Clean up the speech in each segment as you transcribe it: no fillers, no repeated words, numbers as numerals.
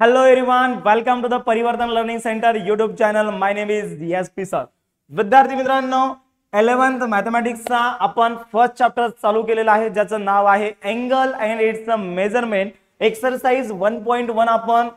Hello everyone, welcome to the परिवर्तन learning centre YouTube channel. My name is DSP sir. विद्यार्थी मित्रांनो, 11th मॅथमॅटिक्सचा आपण first chapter चालू केलेला आहे, ज्याचं नाव आहे angle and it's measurement. Exercise 1.1 आपण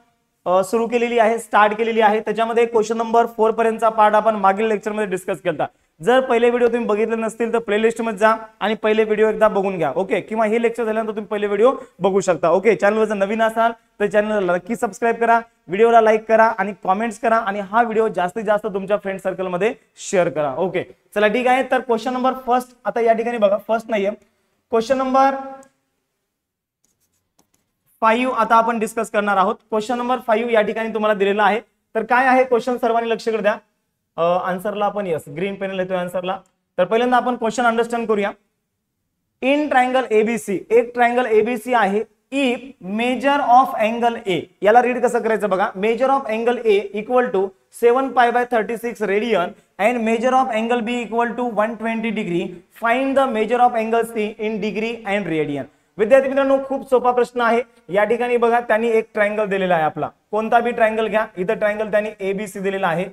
सुरू केलेली आहे, स्टार्ट केलेली आहे. त्याच्यामध्ये क्वेश्चन नंबर 4 पर्यंतचा पार्ट आपण मागील लेक्चर मध्ये डिस्कस केला. जर पहिले व्हिडिओ तुम्ही बघितले नसतील तर प्लेलिस्ट मध्ये जा आणि पहिले व्हिडिओ एकदा बघून घ्या. ओके, किंवा हे लेक्चर झाल्यानंतर तुम्ही पहिले व्हिडिओ बघू शकता. ओके, चॅनलवर जर नवीन असाल तर चॅनलला नक्की सबस्क्राइब करा, व्हिडिओला लाईक करा आणि कमेंट्स करा आणि हा व्हिडिओ जास्तीत जास्त तुमच्या फ्रेंड सर्कल मध्ये शेअर करा. ओके, चला ठीक आहे. तर क्वेश्चन नंबर फर्स्ट आता या ठिकाणी बघा, फर्स्ट नाहीये, क्वेश्चन नंबर 5 आता आपण डिस्कस करणार आहोत. क्वेश्चन नंबर 5 या ठिकाणी तुम्हाला दिलेला आहे. तर काय आहे क्वेश्चन, सर्वांनी लक्ष द्या. आन्सरला आपण यस ग्रीन पेन लिहितोय आन्सरला. तर पहिल्यांदा आपण क्वेश्चन अंडरस्टँड करूया. इन ट्रायंगल एबीसी, एक ट्रायंगल एबीसी आहे. If measure of angle A, याला रीड कसं करायचं बघा. Measure of angle A equal to 7π/36 radian and measure of angle B equal to 120 degree. Find the measure of angle C in degree and radian. विद्यार्थी मित्रांनो, खूप सोपा प्रश्न आहे. या ठिकाणी बघा, त्यांनी एक ट्रायंगल दिलेला आहे आपला. कोणता बी ट्रायंगल घ्या, इथं ट्रायंगल त्यांनी एबीसी दिलेला आहे.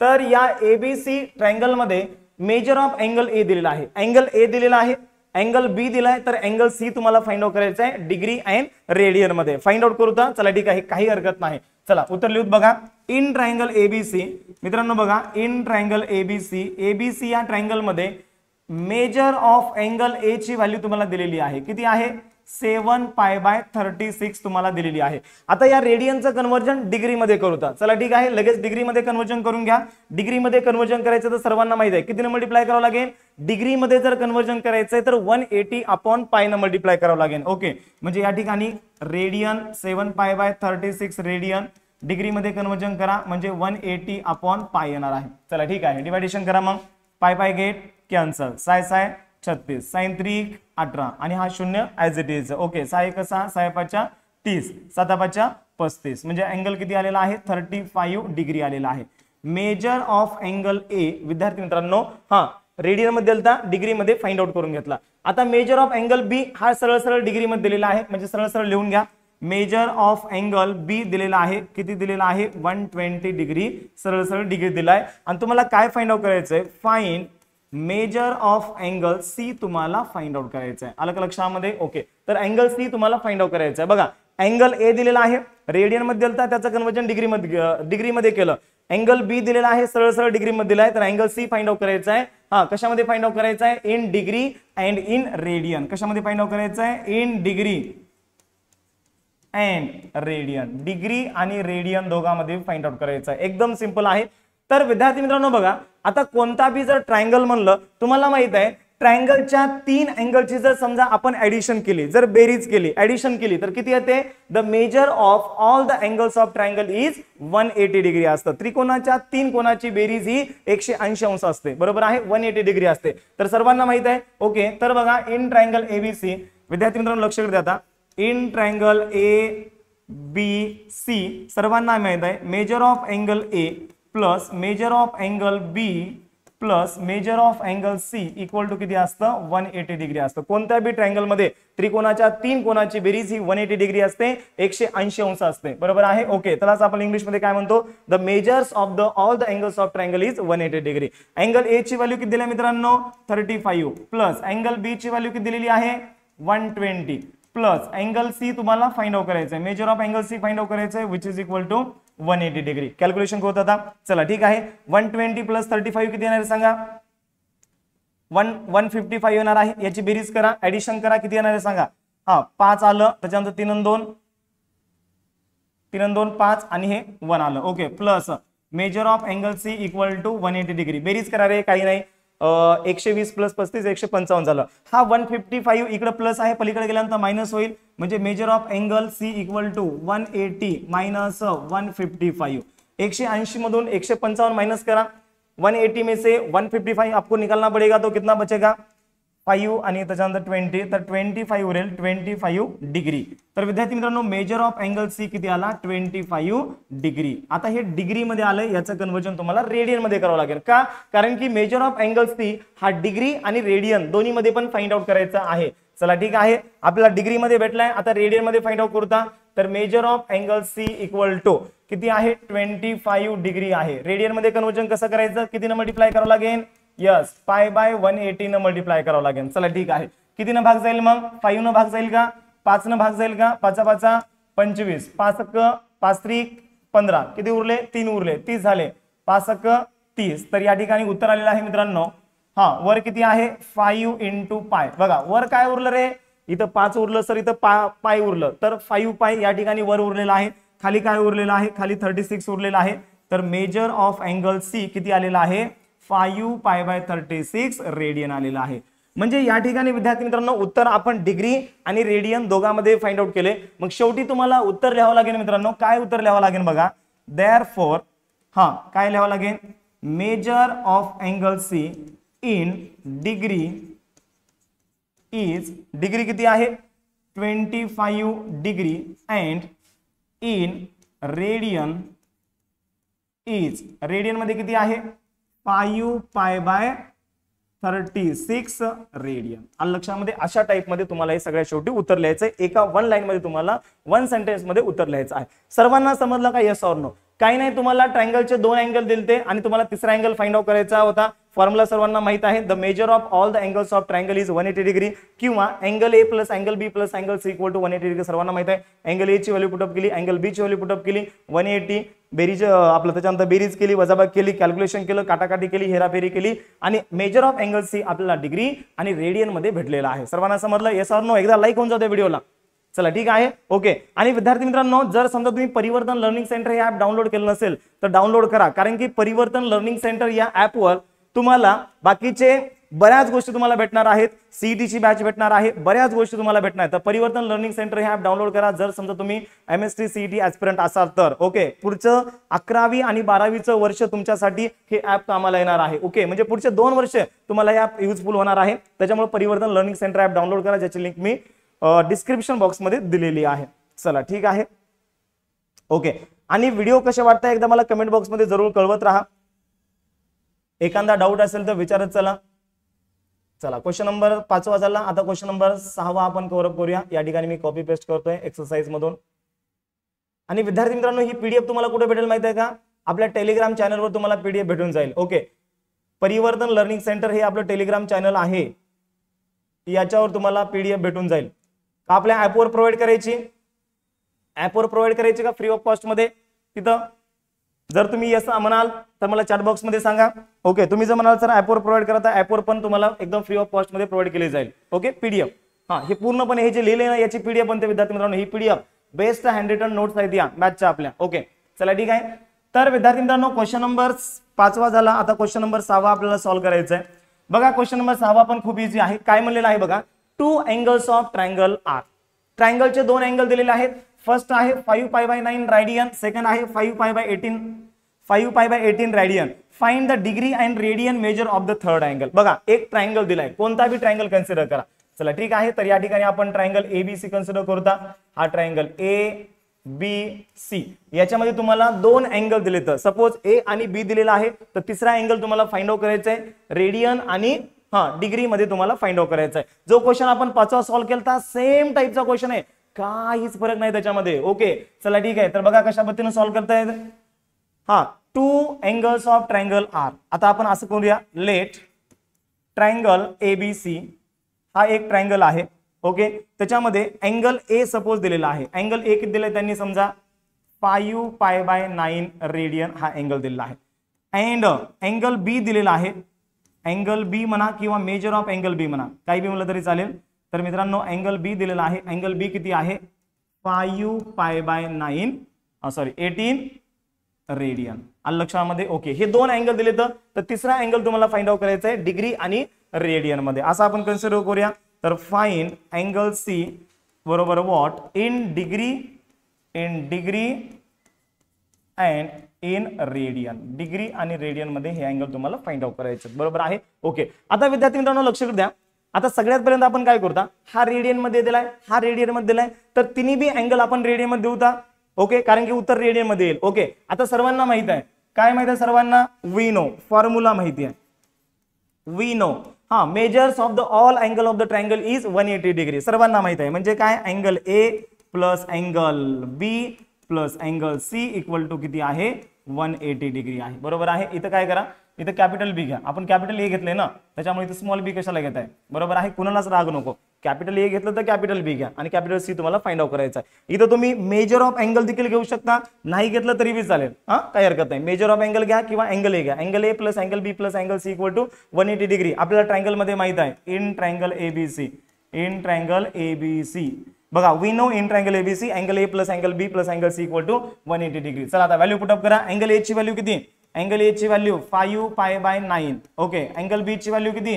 तर या एबीसी ट्रायंगल मध्ये मेजर ऑफ अँगल ए दिलेला आहे, अँगल ए दिलेला आहे, अँगल बी दिलाय, तर अँगल सी तुम्हाला फाइंड आउट करायचा आहे डिग्री अँड रेडियन मध्ये. फाइंड आउट करू तर चला ठीक आहे, काही हरकत नाही. चला उत्तर लिहूत बघा. इन ट्रायंगल एबीसी, मित्रांनो बघा, इन ट्रायंगल एबीसी, एबीसी या ट्रायंगल मध्ये मेजर ऑफ अँगल ए ची व्हॅल्यू तुम्हाला दिलेली आहे. किती आहे? 7π/36 तुम्हाला दिलेली आहे. आता या रेडियनचं कन्व्हर्जन डिग्री मध्ये करू तर चला ठीक आहे, लगेच डिग्री मध्ये कन्व्हर्जन करून घ्या. डिग्री मध्ये कन्व्हर्जन करायचं तर सर्वांना माहित आहे कितीने मल्टिप्लाय करावं लागेल. डिग्री मध्ये जर कन्व्हर्जन करायचंय तर 180/π ने मल्टिप्लाय करावं लागेल. ओके, म्हणजे या ठिकाणी रेडियन 7π/36 रेडियन डिग्री मध्ये कन्व्हर्जन करा म्हणजे 180/π येणार आहे. चला ठीक आहे, डिवायडेशन करा मग. पाय गेट कॅन्सल, साय 36, साइन 3 18 आणि हा 0 ऍज इट इज. ओके, 6 1 6, 6 5 30, 7 5 35, म्हणजे अँगल किती आलेला आहे? 35 डिग्री आलेला आहे. मेजर ऑफ अँगल ए, विद्यार्थी मित्रांनो, हा रेडियन मध्ये दिलता, डिग्री मध्ये फाइंड आउट करून घेतला. आता मेजर ऑफ अँगल बी हा सरळ सरळ डिग्री मध्ये दिलेला आहे, म्हणजे सरळ सरळ लिहून घ्या. मेजर ऑफ अँगल बी दिलेला आहे, किती दिलेला आहे? 120 डिग्री, सरळ सरळ डिग्री दिलाय. आणि तुम्हाला काय फाइंड आउट करायचंय? Find measure of angle C तुम्हाला फाइंड आउट करायचं आहे. आलं का लक्षामध्ये? ओके, तर अँगल सी तुम्हाला फाइंड आउट करायचं आहे. बघा, अँगल ए दिलेला आहे, रेडियन मध्ये दिलता, त्याचं कन्वर्जन डिग्री मध्ये केलं. अँगल बी दिलेला आहे, सरळ सरळ डिग्री मध्ये दिलाय, तर अँगल सी फाइंड आउट करायचा आहे. हा कशामध्ये फाइंड आउट करायचा आहे? In degree and in radian. कशामध्ये फाइंड आउट करायचं आहे? In degree and radian. Degree आणि रेडियन दोघांमध्ये फाइंड आउट करायचं आहे. एकदम सिंपल आहे. तर विद्यार्थी मित्रांनो बघा, आता कोणता बी जर ट्रायंगल म्हणलं, तुम्हाला माहित आहे ट्रायंगलच्या 3 अँगलची जर समजा आपण ऍडिशन केली, जर बेरीज केली, ऍडिशन केली, तर किती येते? The measure of all the angles of triangle is 180 degree असतं. त्रिकोणाच्या 3 कोणाची बेरीज ही 180 अंश असते, बरोबर आहे, 180 डिग्री असते. तर सर्वांना माहित आहे. ओके, तर बघा, इन ट्रायंगल एबीसी, विद्यार्थी मित्रांनो लक्ष द्या. आता in triangle A B C सर्वांना माहित आहे measure of angle A plus measure of angle B plus measure of angle C equal to किती असतं? 180 डिग्री असतं. कोणत्या बी ट्रायंगल मध्ये त्रिकोणाच्या 3 कोणाची बेरीज ही 180 डिग्री असते, 180 अंश असते, बरोबर आहे. ओके, त्यालाच आपण इंग्लिश मध्ये काय म्हणतो? The measures of the all the angles of triangle is 180 degree. Angle A ची व्हॅल्यू किती दिली मित्रांनो? 35 प्लस अँगल बी ची व्हॅल्यू किती दिलेली आहे? 120 प्लस अँगल सी तुम्हाला फाइंड आउट करायचं आहे. Measure of angle C find out करायचं आहे, which is equal to 180 degree. Calculation होत आता. चला ठीक आहे, 120 प्लस 35 किती येणार आहे सांगा? 155 येणार आहे. याची बेरीज करा, ऍडिशन करा, किती येणार आहे सांगा? हा 5 आलं, त्याच्यानंतर 3 आणि 2 5 आणि हे 1 आलं. Okay, plus measure of angle C equal to 180 degree. बेरीज करा रे, काही नाही. 120 प्लस 35 155 झालं. हा 155 इकडे प्लस आहे, पलीकडे गेल्यानंतर मायनस होईल, म्हणजे measure of angle C equal to 180 minus 155. 180 मधून 155 माइनस करा. 180 में से 155 आपको निकालना पड़ेगा, तो कितना बचेगा? 5 आणि त्याच्यानंतर 20, तर 25 उरेल 25 डिग्री. तर विद्यार्थी मित्रांनो, मेजर ऑफ अँगल सी किती आला? 25 डिग्री. आता हे डिग्री मध्ये आलं, याचं कन्वर्जन तुम्हाला रेडियन मध्ये करावं लागेल. का? कारण की मेजर ऑफ अँगल सी हा डिग्री आणि रेडियन दोन्ही मध्ये पण फाइंड आउट करायचा आहे. चला ठीक आहे, आपल्याला डिग्री मध्ये भेटलाय, आता रेडियन मध्ये फाइंड आउट करूता. तर measure of angle C equal to किती आहे 25 डिग्री आहे. रेडियन मध्ये कन्वर्जन कसं करायचं, किती न मल्टिप्लाय करावं लागेल, यस पाय बाय 180 न मल्टिप्लाय करावं लागेल. चला ठीक आहे, किती न भाग जाईल मग, 5 न भाग जाईल का, 5 न भाग जाईल का, 5 5 25, 5 5 3 15, किती उरले 3 उरले 30 झाले, 5 30. तर या ठिकाणी उत्तर आलेलं आहे मित्रांनो. हा वर किती आहे 5 इंटू पाय. बघा वर काय उरलं रे, इथं 5 उरलं सर, इथं पाय उरलं, तर 5 पाय या ठिकाणी वर उरलेला आहे. खाली काय उरलेलं आहे, खाली 36 उरलेला आहे. तर मेजर ऑफ अँगल सी किती आलेला आहे 5 पाय बाय 36 रेडियन आलेला आहे. म्हणजे या ठिकाणी विद्यार्थी मित्रांनो उत्तर आपण डिग्री आणि रेडियन दोघांमध्ये फाइंड आउट केले. मग शेवटी तुम्हाला उत्तर लिहावं लागेल मित्रांनो. काय उत्तर लिहावं लागेल बघा, देअरफॉर हा काय लिहावं लागेल, measure of angle C in degree is, degree किती आहे 25 degree and in radian is, radian मध्ये किती आहे 5 पाय बाय 36 रेडियन. आलं लक्षामध्ये. अशा टाइप मध्ये तुम्हाला हे सगळ्या शेवटी उत्तर लिहायचं आहे. एका 1 लाईन मध्ये तुम्हाला 1 सेंटेन्स मध्ये उत्तर लिहायचं आहे. सर्वांना समजलं का, येस ऑर नो. काही नाही, तुम्हाला ट्रायंगलचे 2 अँगल दिलते आणि तुम्हाला तिसरा अँगल फाइंड आउट करायचा होता. फॉर्म्युला सर्वांना माहित आहे, the measure of all the angles of triangle is 180 degree किंवा angle A plus angle B plus angle C equal to 180 degree. सर्वांना माहित आहे. अँगल ए ची व्हॅल्यू पुटअप केली, अँगल बी ची व्हॅल्यू पुटअप केली, 180 बेरीज आपलं त्याच्यानंतर बेरीज केली, वजाबाकी केली, कॅल्क्युलेशन केलं, काटाकाटी केली, हेराफेरी केली आणि मेजर ऑफ अँगल सी आपल्याला डिग्री आणि रेडियन मध्ये भेटलेला आहे. सर्वांना समजलं, येस ऑर नो. एकदा लाईक होऊन जाते व्हिडिओला. चला ठीक आहे, ओके. आणि विद्यार्थी मित्रांनो, जर समजा तुम्ही परिवर्तन लर्निंग सेंटर हे ऍप डाउनलोड केलं नसेल तर डाउनलोड करा. कारण की परिवर्तन लर्निंग सेंटर या ऍपवर तुम्हाला बाकीचे बऱ्याच गोष्टी तुम्हाला भेटणार आहेत. सीईटी ची बॅच भेटणार आहे, बऱ्याच गोष्टी तुम्हाला भेटणार आहेत. तर परिवर्तन लर्निंग सेंटर हे ऍप डाउनलोड करा जर समजा तुम्ही एमएसटी सीईटी ऍस्पिरंट असाल तर. ओके, पुढचं 11वी आणि 12वीचं वर्ष तुमच्यासाठी हे ऍप कामाला येणार आहे. ओके, म्हणजे पुढचे 2 वर्ष तुम्हाला हे ऍप युजफुल होणार आहे. त्याच्यामुळे परिवर्तन लर्निंग सेंटर ऍप डाउनलोड करा, ज्याची लिंक मी डिस्क्रिप्शन बॉक्स मध्ये दिलेली आहे. चला ठीक आहे, ओके. आणि व्हिडिओ कसे वाटतं एकदा मला कमेंट बॉक्स मध्ये जरूर कळवत राहा. एखादा डाऊट असेल तर विचारत चला. चला, क्वेश्चन नंबर 5 झाला. आता क्वेश्चन नंबर 6 आपण कव्हर अप करूया. या ठिकाणी मी कॉपी पेस्ट करतोय एक्सरसाइज मधून. आणि विद्यार्थी मित्रांनो, ही पीडीएफ तुम्हाला कुठे भेटेल माहिती आहे का, आपल्या टेलिग्राम चॅनलवर तुम्हाला पीडीएफ भेटून जाईल. ओके, परिवर्तन लर्निंग सेंटर हे आपलं टेलिग्राम चॅनल आहे, याच्यावर तुम्हाला पीडीएफ भेटून जाईल. आपल्या ऍपवर प्रोव्हाइड करायची, ऍपवर प्रोव्हाइड करायची का फ्री ऑफ कॉस्ट मध्ये. तिथं जर तुम्ही असं म्हणाल तर मला चॅट बॉक्स मध्ये सांगा. ओके, तुम्ही जर म्हणाल सर ऍपवर प्रोव्हाइड करता, ऍपवर पण तुम्हाला एकदम फ्री ऑफ कॉस्ट मध्ये प्रोव्हाइड केली जाईल. Okay, PDF. हा, हे पूर्णपणे हे जे लिहिले ना याची पीडीएफ बनते विद्यार्थी मित्रांनो. ही PDF best handwritten notes आहेत या बॅचच्या आपल्या. ओके, चला ठीक आहे. तर विद्यार्थी मित्रांनो, क्वेश्चन नंबर 5 झाला. आता क्वेश्चन नंबर 6 आपल्याला सॉल्व्ह करायचा आहे. बघा, क्वेश्चन नंबर 6 पण खूप इझी आहे. काय म्हणलेलं आहे बघा, 2 अँगल्स ऑफ ट्रायंगल आर. ट्रायंगलचे 2 अँगल दिलेले आहेत. फर्स्ट आहे 5 पाय बाय 9 रेडियन, सेकंड आहे 5 pi by 18 radian. Find the degree and radian measure of the third angle. बघा, एक ट्रायंगल दिलाय, कोणता बी ट्रायंगल कन्सिडर करा. चला ठीक आहे. तर या ठिकाणी आपण ट्रायंगल एबीसी कन्सिडर करता. हा ट्रायंगल ए बी सी, याच्यामध्ये तुम्हाला 2 अँगल दिले. तर सपोज ए आणि बी दिलेला आहे, तर तिसरा अँगल तुम्हाला फाइंड आउट करायचा आहे. रेडियन आणि डिग्री मध्ये तुम्हाला फाइंड आउट करायचा आहे. जो क्वेश्चन आपण 5वा सॉल्व्ह केला सेम टाइपचा क्वेश्चन आहे, काहीच फरक नाही त्याच्यामध्ये. ओके, चला ठीक आहे. तर बघा कशा पद्धतीने सॉल्व्ह करता येईल. 2 अँगल्स ऑफ ट्रायंगल आर. आता आपण असं करूया, लेट ट्रायंगल एबीसी हा एक ट्रायंगल आहे. ओके, त्याच्यामध्ये अँगल ए सपोज दिलेला आहे. अँगल ए किती दिलाय त्यांनी, समजा 5 पाय बाय 9 रेडियन हा अँगल दिलेला आहे. अँड अँगल बी दिलेला आहे. अँगल बी म्हणा किंवा मेजर ऑफ अँगल बी म्हणा, काही बी म्हणलं तरी चालेल. तर मित्रांनो, अँगल बी दिलेला आहे. अँगल बी किती आहे 5 पाय बाय 18 रेडियन. आलं लक्षामध्ये. ओके, हे 2 अँगल दिले. तर तिसरा अँगल तुम्हाला फाइंड आउट करायचा आहे डिग्री आणि रेडियन मध्ये. असं आपण कन्सिडर करूया. तर फाइंड अँगल सी बरोबर what in degree and in radian. Degree आणि रेडियन मध्ये हे अँगल तुम्हाला फाइंड आउट करायचे, बरोबर आहे. ओके, आता विद्यार्थी मित्रांनो लक्ष द्या. आता सगळ्यात पर्यंत आपण काय करता, हा रेडियन मध्ये दिलाय, हा रेडियन मध्ये दिलाय, तर तिन्ही बी अँगल आपण रेडियन मध्ये देऊता. ओके, कारण की उत्तर रेडियन मध्ये येईल. ओके, आता सर्वांना माहित आहे, काय माहित आहे सर्वांना, वी नो, फॉर्म्युला माहिती आहे. We know measures of the all angle of the triangle is 180 degree. सर्वांना माहित आहे. म्हणजे काय, angle A plus angle B plus angle C equal to किती आहे 180 डिग्री आहे. बरोबर आहे. इथं काय करा, इथं कॅपिटल बी घ्या. आपण कॅपिटल ए घेतले ना, त्याच्यामुळे इथं स्मॉल बी कशाला घेत आहे. बरोबर आहे. कुणालाच राग नको. कॅपिटल ए घेतलं तर कॅपिटल बी घ्या आणि कॅपिटल सी तुम्हाला फाइंड आउट करायचं आहे. इथं तुम्ही मेजर ऑफ अँगल देखील घेऊ शकता, नाही घेतलं तरी बी चालेल. हा, काही हरकत नाही. मेजर ऑफ अँगल घ्या किंवा अँगल ए घ्या. Angle A plus angle B plus angle C equal to 180 degree. आपल्याला ट्रायंगल मध्ये माहित आहे in triangle ABC. In triangle ABC बघा, we know in triangle ABC angle A plus angle B plus angle C equal to 180 degree. चला आता value put up करा. Angle A ची value किती, अँगल ए ची value 5 pi bye 9. Okay. Angle B ची value किती,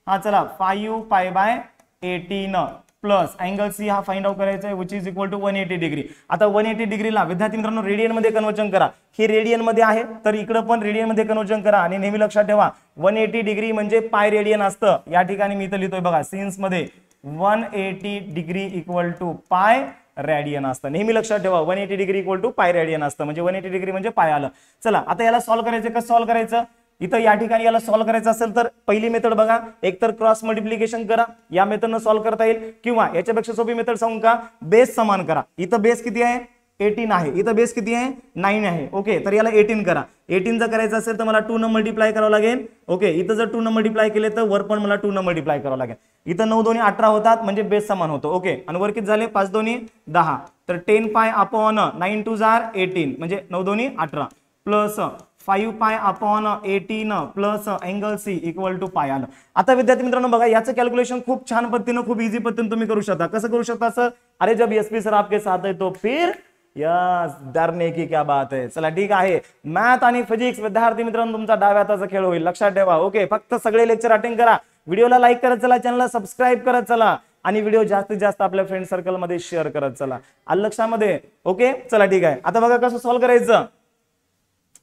हा चला 5 pi by 18 plus angle C हा फाइंड आउट करायचा आहे which is equal to 180 degree. आता 180 डिग्रीला विद्यार्थी मित्रांनो रेडियन मध्ये कन्वर्जन करा. हे रेडियन मध्ये आहे तर इकडे पण रेडियन मध्ये कन्वर्जन करा आणि नेहमी लक्षात ठेवा 180 डिग्री म्हणजे पाय रेडियन असतं. या ठिकाणी मी इथं लिहितोय बघा सिन्स मध्ये 180 degree equal to pi radian असतं. नेहमी लक्षात ठेवा 180 degree equal to pi radian असतं, म्हणजे 180 डिग्री म्हणजे पाय आलं. चला आता याला सॉल्व्ह करायचं. कसं सॉल्व्ह करायचं, इथं या ठिकाणी याला सॉल्व्ह करायचं असेल तर पहिली मेथड बघा, एक तर क्रॉस मल्टिप्लिकेशन करा, या मेथडनं सॉल्व्ह करता येईल, किंवा याच्यापेक्षा सोपी मेथड सांगू का, बेस समान करा. इथं बेस किती आहे 18 आहे, इथं बेस किती आहे 9 आहे. ओके. तर याला 18 करा. 18 जर करायचं असेल तर मला 2 न मल्टिप्लाय करावं लागेल. ओके. इथं जर 2 न मल्टिप्लाय केले तर वर पण मला 2 न मल्टिप्लाय करावं लागेल. इथं 9 दोन्ही 18 होतात म्हणजे बेस समान होतो. ओके. आणि वर किती झाले 5 दोन्ही 10 तर 10 पाय अपॉन 9 2 जार 18 म्हणजे 9 दोन्ही 18 plus 5 pi upon 18 plus angle C equal to pi आलं. आता विद्यार्थी मित्रांनो बघा, याचं कॅल्क्युलेशन खूप छान पद्धतीनं खूप इझी पद्धतीने तुम्ही करू शकता. कसं करू शकता सर, अरे जब एसपी सर आपके साथ है तो फिर यस डरने की क्या बात है. चला ठीक आहे. मॅथ आणि फिजिक्स विद्यार्थी मित्रांनो तुमचा डाव्या हाताचा खेळ होईल, लक्षात ठेवा. ओके. फक्त सगळे लेक्चर अटेंड करा, व्हिडिओला लाईक करत चला, चॅनलला सबस्क्राईब करत चला आणि व्हिडिओ जास्तीत जास्त आपल्या फ्रेंड सर्कल मध्ये शेअर करत चला. आलं लक्षामध्ये. ओके. चला ठीक आहे. आता बघा कसं सॉल्व्ह करायचं.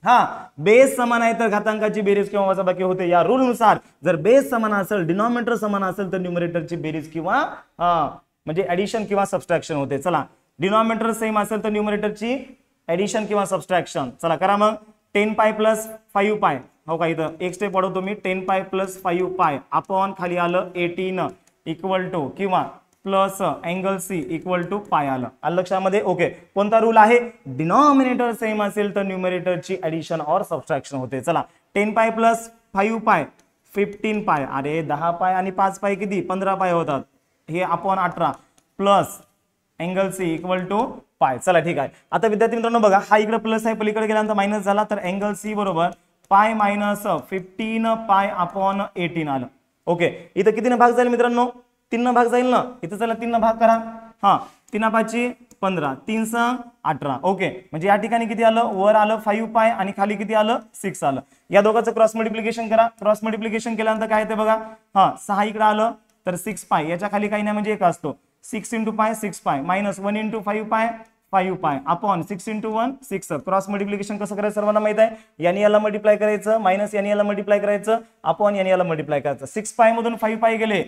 हा, बेस समान आहे तर घातांकाची बेरीज किंवा वजाबाकी होते. या रूल नुसार जर बेस समान असेल, डिनॉमिनेटर समान असेल तर न्यूमरेटरची बेरीज किंवा म्हणजे ऍडिशन किंवा सबट्रॅक्शन होते. चला, डिनॉमिनेटर सेम असेल तर न्यूमरेटरची ऍडिशन किंवा सबट्रॅक्शन. चला करा मग. 10 पाय प्लस 5 पाय, हो का, इथं एक स्टेप वाढवतो मी. 10 पाय प्लस 5 पाय अपॉन खाली आलं 18 इक्वल टू किंवा plus angle C equal to pi आलं. लक्षामध्ये. ओके. कोणता रूल आहे, डिनॉमिनेटर सेम असेल तर न्यूमरेटरची ऍडिशन और सबट्रॅक्शन होते. चला 10 पाय प्लस 5 पाय 15 पाय, अरे 10 पाय आणि 5 पाय किती 15 पाय होतात, हे upon 18 plus angle C equal to pi. चला ठीक आहे. आता विद्यार्थी मित्रांनो बघा, हा इकडे प्लस आहे, पलीकडे गेल्यानंतर मायनस झाला तर अँगल सी बरोबर पाय मायनस 15 पाय अपॉन 18 आलं. ओके. इथं कितीने भाग जाईल मित्रांनो, 3 भाग जाईल ना. इथं चला 3 भाग करा. हा, 3 5 15 3 18. ओके. म्हणजे या ठिकाणी किती आलं, वर आलं 5 पाय आणि खाली किती आलं 6 आलं. या दोघांचं क्रॉस मल्टिप्लिकेशन करा. क्रॉस मल्टिप्लिकेशन केल्यानंतर काय येते बघा, हा 6 इकडे आलं तर 6 पाय, याच्या खाली काही नाही म्हणजे 1 असतो. 6 into pi 6 pi minus 1 into 5 पाय 5 pi upon 6 into 1 6. Cross multiplication कसं करायचं सर्वांना माहित आहे. याने याला मल्टिप्लाय करायचं, मायनस याने याला मल्टिप्लाय करायचं, अपॉन याने याला मल्टिप्लाय करायचं. 6 पाय मधून 5 पाय गेले,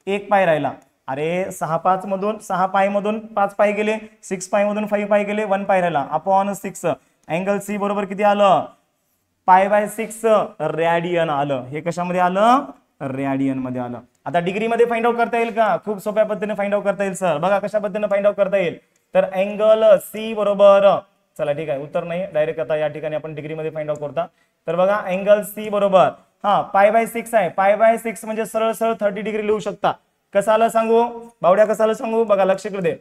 1 पाय राहिला. अरे 6 5 मधून 6 पाय मधून 5 पाय गेले, 6 पाय मधून 5 पाय गेले, 1 पाय राहिला अपॉन 6. अँगल सी बरोबर किती आलं, पाय बाय 6 रॅडियन आलं. हे कशामध्ये आलं, रॅडियन मध्ये आलं. आता डिग्री मध्ये फाइंड आउट करता येईल का, खूप सोप्या पद्धतीने फाइंड आउट करता येईल सर. बघा कशा पद्धतीने फाइंड आउट करता येईल, तर अँगल सी बरोबर, चला ठीक आहे उत्तर नाही डायरेक्ट, आता या ठिकाणी आपण डिग्री मध्ये फाइंड आउट करता. तर बघा अँगल सी बरोबर हा पाय बाय 6 आहे. पाय बाय 6 म्हणजे सरळ सरळ 30 डिग्री लिहू शकता. कसं आलं सांगू बावड्या, कसं आलं सांगू, बघा लक्ष इकडे दे.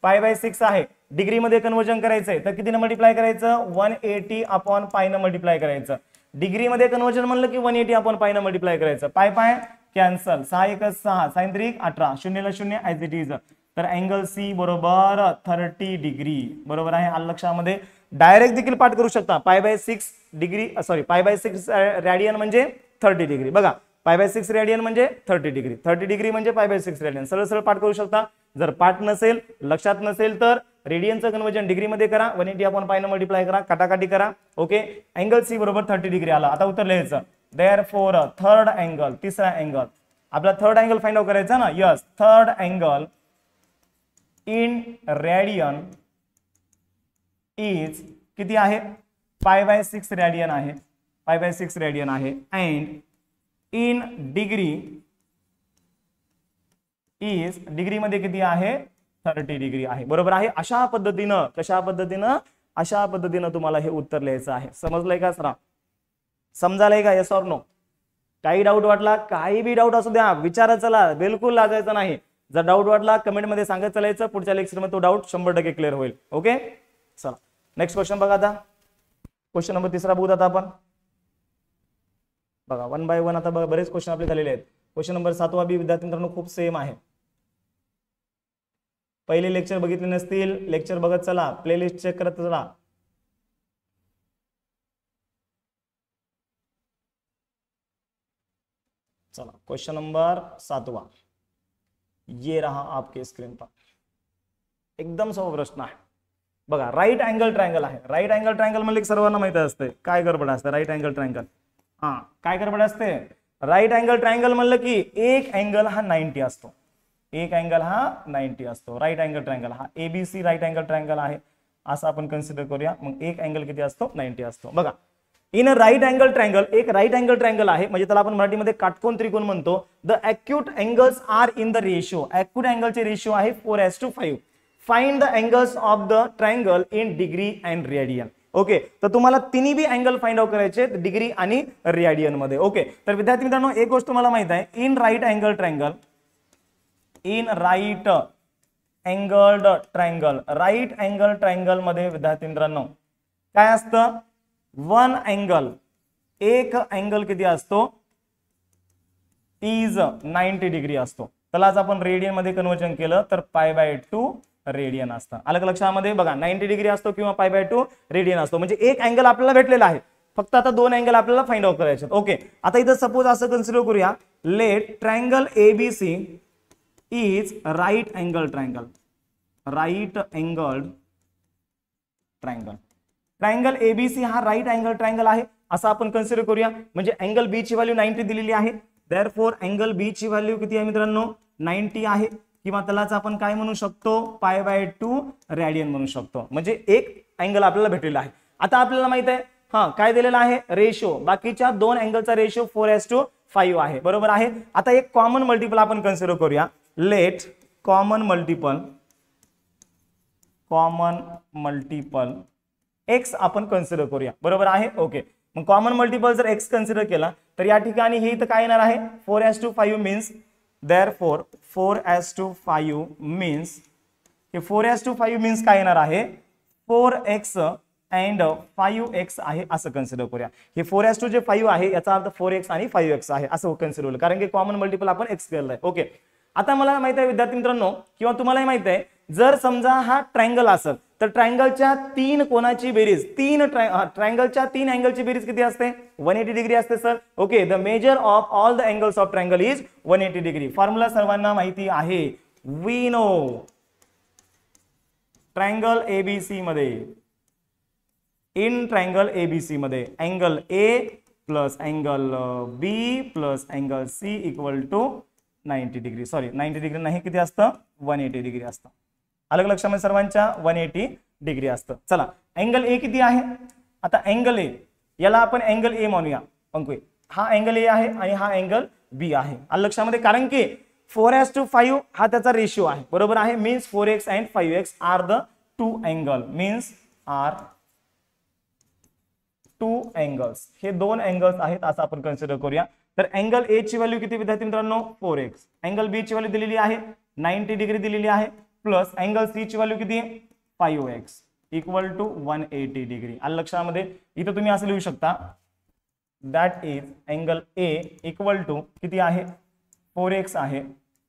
पाय बाय 6 आहे, डिग्री मध्ये कन्वर्जन करायचंय तर कितीने मल्टिप्लाय करायचं, 180 अपॉन पाय न मल्टिप्लाय करायचं. डिग्री मध्ये कन्वर्जन म्हणलं की 180 अपॉन पाय न मल्टिप्लाय करायचं. पाय पाय कॅन्सल, 6 1 6 साइन 3 18 0 0 ऍज इट इज. तर अँगल सी बरोबर 30 डिग्री. बरोबर आहे. आलं लक्षामध्ये. डायरेक्ट देखील पाठ करू शकता. Pi by 6 degree sorry pi by 6 radian म्हणजे 30 डिग्री. बघा पाय बाय 6 रॅडियन म्हणजे 30 डिग्री, 30 डिग्री म्हणजे पाय बाय 6 रॅडियन. सरळ सरळ पाठ करू शकता. जर पाठ नसेल, लक्षात नसेल तर रेडियनचं कन्वर्जन डिग्री मध्ये करा, 180 अपॉन पाय न मल्टिप्लाय करा, काटाकाटी करा. ओके. अँगल सी बरोबर 30 डिग्री आला. आता उत्तर लिहायचं. देअरफॉर थर्ड अँगल, तिसरा अँगल, आपला थर्ड अँगल फाइंड आउट करायचा ना. Yes, third angle in radian is किती आहे, पाय बाय 6 रॅडियन आहे, पाय बाय 6 रॅडियन आहे. And in degree is, degree मध्ये किती आहे 30 डिग्री आहे. बरोबर आहे. अशा पद्धतीनं अशा पद्धतीनं तुम्हाला हे उत्तर लिहायचं आहे. समजलंय का सर? समजायलंय का? Yes or no? काही डाऊट वाटला, काही बी डाऊट असू द्या, विचारा, चला, बिलकुल लाजायचं नाही. जर डाऊट वाटला कमेंट मध्ये सांगत चालायचं, पुढच्या लेक्चर मध्ये तो डाऊट 100% क्लिअर होईल. ओके, चला नेक्स्ट क्वेश्चन बघा. आता क्वेश्चन नंबर 3 बघूत आता आपण. बघा 1 बाय 1 आता बरेच क्वेश्चन आपले झालेले आहेत. क्वेश्चन नंबर 7 बी विद्यार्थ्यांनो खूप सेम आहे. पहिले लेक्चर बघितले नसतील, लेक्चर बघत चला, प्लेलिस्ट चेक करत चला. चला क्वेश्चन नंबर 7 ये रहा आपके स्क्रीन पर. एकदम सोपा प्रश्न आहे बघा. राईट अँगल ट्रायंगल आहे. राईट अँगल ट्रायंगल म्हणजे सर्वांना माहिती असते काय गडबड असते. राईट अँगल ट्रायंगल, हा काय गडबड असते? राईट अँगल ट्रायंगल म्हणलं की एक अँगल हा 90 असतो. एक अँगल हा 90 असतो. राईट अँगल ट्रायंगल हा एबीसी राईट अँगल ट्रायंगल आहे असं आपण कन्सिडर करूया. मग एक अँगल किती असतो? 90 असतो. बघा in a right angle triangle, एक राईट अँगल ट्रायंगल आहे म्हणजे त्याला आपण मराठीमध्ये काटकोन त्रिकोण म्हणतो. The acute angles are in the ratio. Acute अँगलचे रेशिओ आहे 4:5. Find the angles of the triangle in degree and radian. Okay, तर तुम्हाला तिन्ही बी अँगल फाइंड आउट करायचे डिग्री आणि रेडियन मध्ये. ओके, तर विद्यार्थी मित्रांनो एक गोष्ट तुम्हाला माहित आहे, in right angle triangle, in right angled triangle, right angle triangle मध्ये विद्यार्थी मित्रांनो काय असतं? वन अँगल, एक अँगल किती असतो? इज 90 डिग्री असतो. त्याला आज आपण रेडियन मध्ये कन्वर्जन केलं तर π/2 रेडियन असतं. आलं का लक्षामध्ये? बघा 90 डिग्री असतो किंवा π/2 रेडियन असतो. म्हणजे एक अँगल आपल्याला भेटलेला आहे, फक्त आता दोन अँगल आपल्याला फाइंड आउट करायचे. ओके, आता इथं सपोज असं कन्सिडर करूया, let triangle ABC is right angle triangle. Right angled triangle, triangle ABC हा राईट अँगल ट्रायंगल आहे असं आपण कन्सिडर करूया. म्हणजे अँगल बी ची व्हॅल्यू 90 दिलेली आहे. देअरफॉर अँगल बी ची व्हॅल्यू किती आहे मित्रांनो? 90 आहे. किंवा त्यालाच आपण काय म्हणू शकतो? π/2 रेडियन म्हणू शकतो. म्हणजे एक अँगल आपल्याला भेटलेला आहे. आता आपल्याला माहित आहे हा काय दिलेला आहे? रेशो. बाकीच्या दोन अँगलचा रेशो 4:5 आहे. बरोबर आहे. आता एक कॉमन मल्टिपल आपण कन्सिडर करूया. लेट कॉमन मल्टिपल एक्स आपण कन्सिडर करूया. बरोबर आहे. ओके, मग कॉमन मल्टिपल जर एक्स कन्सिडर केला तर या ठिकाणी हे इथं काय येणार आहे? 4:5 मीन्स देअरफॉर 4:5 मीन्स, हे 4:5 मीन्स काय येणार आहे? 4x अँड 5x आहे असं कन्सिडर करूया. हे 4:5 आहे याचा अर्थ 4x आणि 5x आहे असं कन्सिडर होईल, कारण की कॉमन मल्टिपल आपण एक्स केलेला आहे. ओके, आता मला माहित आहे विद्यार्थी मित्रांनो किंवा तुम्हालाही माहित आहे, जर समजा हा ट्रायंगल असेल तर ट्रायंगलच्या तीन कोणाची बेरीज, ट्रायंगलच्या तीन अँगलची बेरीज किती असते? 180 डिग्री असते sir. Okay, the measure of all the angles of triangle is 180 degree. Formula सर्वांना माहिती आहे. वी नो ट्रायंगल एबीसी मध्ये, इन ट्रायंगल एबीसी मध्ये angle A plus angle B plus angle C equal to 90 degree. Sorry 90 degree नाही, किती असतं? 180 degree असतं. अलग लक्षामध्ये सर्वांच्या 180 डिग्री असतं. चला अँगल ए किती आहे? आता अँगल ए याला आपण अँगल ए मानूया. पंकू हा अँगल ए आहे आणि हा अँगल बी आहे. अलग लक्षामध्ये, कारण की 4:5 हा त्याचा रेशिओ आहे. बरोबर आहे. Means 4x and 5x are the two angle, means are two angles. हे दोन अँगल्स आहेत असं आपण कन्सिडर करूया. तर अँगल ए ची व्हॅल्यू किती विद्यार्थी मित्रांनो? 4x. अँगल बी ची व्हॅल्यू दिलेली आहे 90 डिग्री दिलेली आहे, प्लस अँगल सी ची व्हॅल्यू किती आहे? 5x equal to 180 degree. आलं लक्षामध्ये? इथं तुम्ही असं लिहू शकता, that is angle A equal to किती आहे? 4x आहे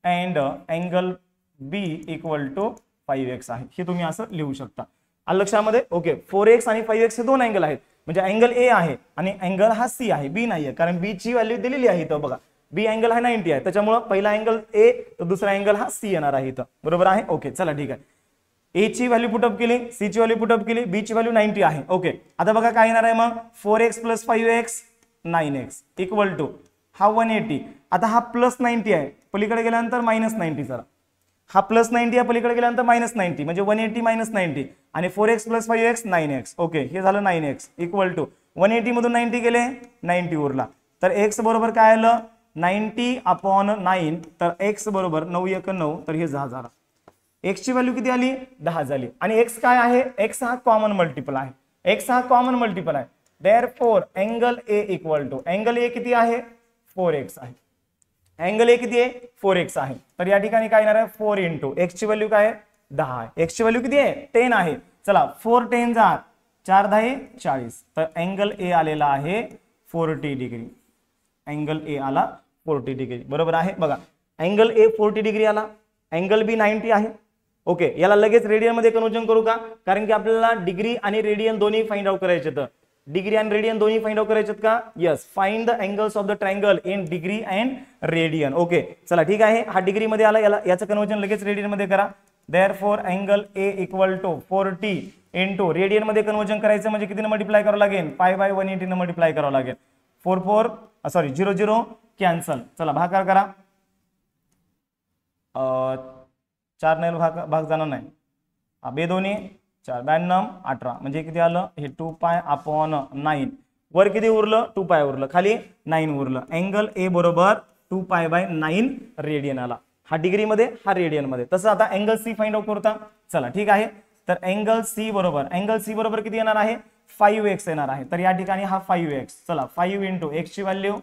and angle B equal to 5x आहे. हे तुम्ही असं लिहू शकता. आलं लक्षामध्ये? ओके, 4x आणि 5x हे दोन अँगल आहेत. म्हणजे अँगल ए आहे आणि अँगल हा सी आहे, बी नाहीये, कारण बी ची व्हॅल्यू दिलेली आहे इथं. बघा बी अँगल हा 90 आहे, त्याच्यामुळे पहिला अँगल ए तर दुसरा अँगल हा सी येणार आहे इथं. बरोबर आहे. ओके, चला ठीक आहे. ए ची व्हॅल्यू पुटअप केली, सी ची व्हॅल्यू पुटअप केली, बी ची व्हॅल्यू 90 आहे. ओके, आता बघा काय येणार आहे मग? 4x plus 5x 9x equal to हा 180. आता हा प्लस 90 आहे, पलीकडे गेल्यानंतर मायनस 90. जरा हा प्लस 90 आहे, पलीकडे गेल्यानंतर मायनस 90, म्हणजे 180 मायनस 90 आणि 4x plus 5x 9x. Okay, हे झालं 9x इक्वल टू 180 मधून 90 गेले, 90 उरला. तर x बरोबर काय आलं? 90/9. तर x बरोबर 9 1 9, तर हे 10 झाला. x ची व्हॅल्यू किती आली 10 झाली आणि x काय आहे x हा कॉमन मल्टिपल आहे x हा कॉमन मल्टिपल आहे therefore angle A equal to angle A किती आहे 4x आहे अँगल A किती आहे 4x आहे तर या ठिकाणी काय येणार आहे 4 इंटू x ची व्हॅल्यू काय आहे 10 आहे x ची व्हॅल्यू किती आहे 10 आहे चला 4 10 जा 4 10 40 तर अँगल A आलेला आहे 40 डिग्री अँगल A आला 40 डिग्री बरोबर आहे बघा अँगल A 40 डिग्री आला अँगल B 90 आहे ओके याला लगेच रेडियन मध्ये कन्वर्जन करू का कारण की आपल्याला डिग्री आणि रेडियन दोन्ही फाइंड आउट करायचे तर डिग्री आणि रेडियन दोन्ही फाइंड आउट करायचे का yes find the angles of the triangle in degree and radian okay चला ठीक आहे हा डिग्री मध्ये आला याला याचं कन्वर्जन लगेच रेडियन मध्ये करा therefore angle A equal to 40 into radian मध्ये कन्वर्जन करायचं म्हणजे कितीने मल्टिप्लाय करावं लागेल पाय बाय 180 ने मल्टिप्लाय करावं लागेल 0 0 कॅन्सल चला भागाकार करा 4 ने भाग जाणार नाही बे दोन्ही 4 92 18 म्हणजे किती आलं हे 2 पाय अपॉन 9 वर किती उरलं 2 पाय उरलं खाली 9 उरलं अँगल A बरोबर 2 पाय बाय 9 रेडियन आला हा डिग्री मध्ये हा रेडियन मध्ये तसं आता अँगल C फाइंड आउट करता चला ठीक आहे तर अँगल C बरोबर किती येणार आहे 5x येणार आहे तर या ठिकाणी हा 5x चला 5 इंटू x ची व्हॅल्यू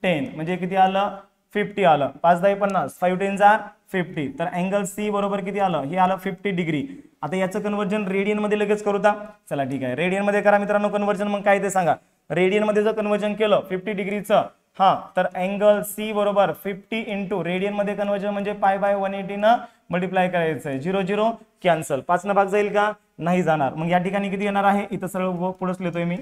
10 म्हणजे किती आलं 50 आलं 5 10 50 5 10 जा 50 तर अँगल C बरोबर किती आलं हे आलं 50 डिग्री आता याचं कन्वर्जन रेडियन मध्ये लगेच करूता चला ठीक आहे रेडियन मध्ये करा मित्रांनो कन्वर्जन मग काय ते सांगा रेडियन मध्ये जर कन्वर्जन केलं 50 डिग्रीचं हा तर अँगल C बरोबर 50 इंटू रेडियन मध्ये कन्वर्जन म्हणजे पाय बाय 180 न मल्टिप्लाय करायचं आहे 0 0 कॅन्सल 5 न भाग जाईल का नाही जाणार मग या ठिकाणी किती येणार आहे इथं सरळ पुढेच लिहितोय मी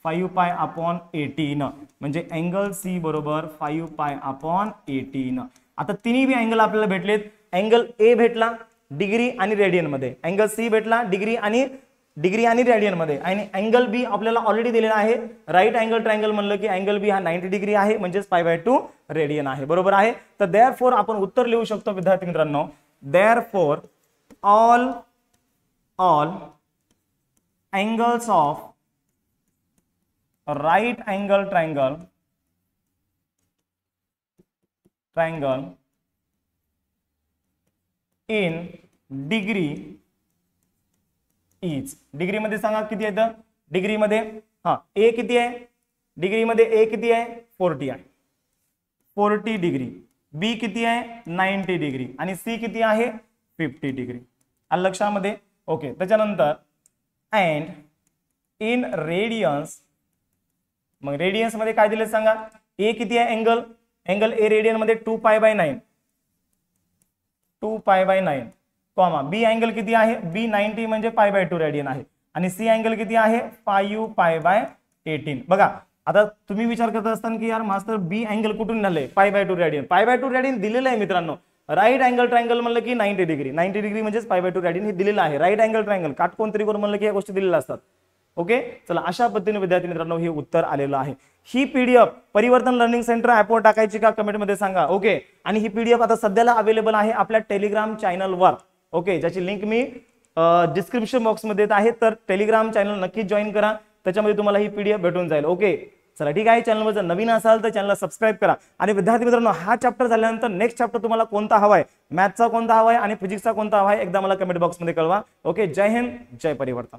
5 पाय अपॉन 18 म्हणजे अँगल C बरोबर 5 पाय अपॉन 18 आता तिन्ही बी अँगल आपल्याला भेटलेत अँगल A भेटला डिग्री आणि रेडियन मध्ये अँगल C भेटला डिग्री आणि रेडियन मध्ये आणि अँगल B आपल्याला ऑलरेडी दिलेला आहे राईट अँगल ट्रायंगल म्हणलं की अँगल B हा 90 डिग्री आहे म्हणजे π/2 रेडियन आहे बरोबर आहे तर देअरफॉर आपण उत्तर लिहू शकतो विद्यार्थी मित्रांनो therefore all angles of right angle triangle in degree is degree मध्ये सांगा किती येतं डिग्री मध्ये हा A किती आहे डिग्री मध्ये A किती आहे 40 आहे 40 डिग्री B किती आहे 90 डिग्री आणि C किती आहे 50 डिग्री आलं लक्षामध्ये ओके त्याच्यानंतर अँड इन रेडियन्स मग रेडियन्स मध्ये काय दिले सांगा A किती आहे अँगल A रेडियन मध्ये 2 pi by 9 comma B angle किती आहे B 90 म्हणजे π/2 रेडियन आहे आणि C अँगल किती आहे 5 पाय बाय 18 बघा आता तुम्ही विचार करत असताना की यार मास्टर B अँगल कुठून आले π/2 रेडियन दिलेलं आहे मित्रांनो राईट अँगल ट्रायंगल म्हणलं की 90 डिग्री म्हणजेच π/2 रेडियन हे दिलेलं आहे राईट अँगल ट्रायंगल काटकोन त्रिकोण म्हणलं की या गोष्टी दिलेल्या असतात ओके चला अशा पद्धतीने विद्यार्थी मित्रांनो हे उत्तर आलेलं आहे ही पीडीएफ परिवर्तन लर्निंग सेंटर ऍपवर टाकायची का कमेंट मध्ये सांगा ओके आणि ही पीडीएफ आता सध्याला अवेलेबल आहे आपल्या टेलिग्राम चॅनलवर ओके ज्याची लिंक मी डिस्क्रिप्शन बॉक्स मध्ये देत आहे तर टेलिग्राम चॅनल नक्की जॉईन करा त्याच्यामध्ये तुम्हाला ही पीडीएफ भेटून जाईल ओके चला ठीक आहे चॅनलवर जर नवीन असाल तर चॅनलला सबस्क्राइब करा आणि विद्यार्थी मित्रांनो हा चॅप्टर झाल्यानंतर नेक्स्ट चॅप्टर तुम्हाला कोणता हवाय मॅथचा कोणता हवाय आणि फिजिक्सचा कोणता हवाय एकदा मला कमेंट बॉक्स मध्ये कळवा ओके जय हिंद जय परिवर्तन